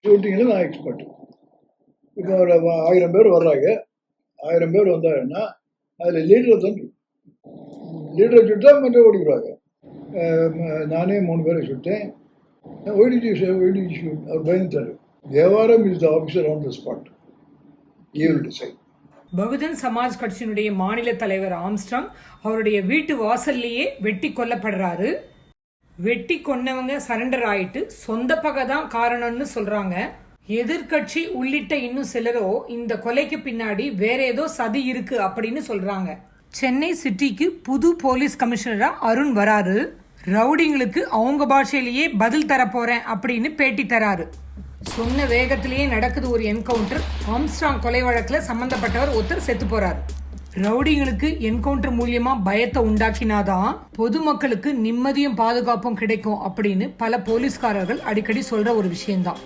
ஷூட்டிங்கில் நான் எக்ஸ்பர்ட். இப்போ ஒரு 1000 பேர் வர்றாங்க, 1000 பேர் வந்தாங்கன்னா அதில் லீடரை தான் லீடரை சுட்டா மற்ற ஓடிக்கிறாங்க. நானே 3 பேரை சுட்டேன். அவர் பயந்துட்டாரு. Devaram is the officer on the spot. Bahujan Samaj கட்சியினுடைய மாநில தலைவர் ஆம்ஸ்ட்ராங் அவருடைய வீட்டு வாசல்லையே வெட்டி கொல்லப்படுறாரு. வெட்டி கொன்னவங்க சரண்டர் ஆயிட்டு சொந்த பகை தான் காரணம்னு சொல்றாங்க. எதிர்கட்சி உள்ளிட்ட இன்னும் சிலரோ இந்த கொலைக்கு பின்னாடி வேற ஏதோ சதி இருக்கு அப்படின்னு சொல்றாங்க. சென்னை சிட்டிக்கு புது போலீஸ் கமிஷனரா அருண் வராரு. ரவுடிங்களுக்கு அவங்க பாஷையிலேயே பதில் தர போறேன் அப்படின்னு பேட்டி தராரு. சொன்ன வேகத்திலேயே நடக்குது ஒரு என்கவுண்டர். ஆம்ஸ்ட்ராங் கொலை வழக்குல சம்பந்தப்பட்டவர் ஒருத்தர் செத்து போறாரு. ரவுடிங்களுக்கு என்கவுண்டர் மூலியமா பயத்தை உண்டாக்கினாதான் பொதுமக்களுக்கு நிம்மதியும் பாதுகாப்பும் கிடைக்கும் அப்படின்னு பல போலீஸ்காரர்கள் அடிக்கடி சொல்ற ஒரு விஷயம்தான்.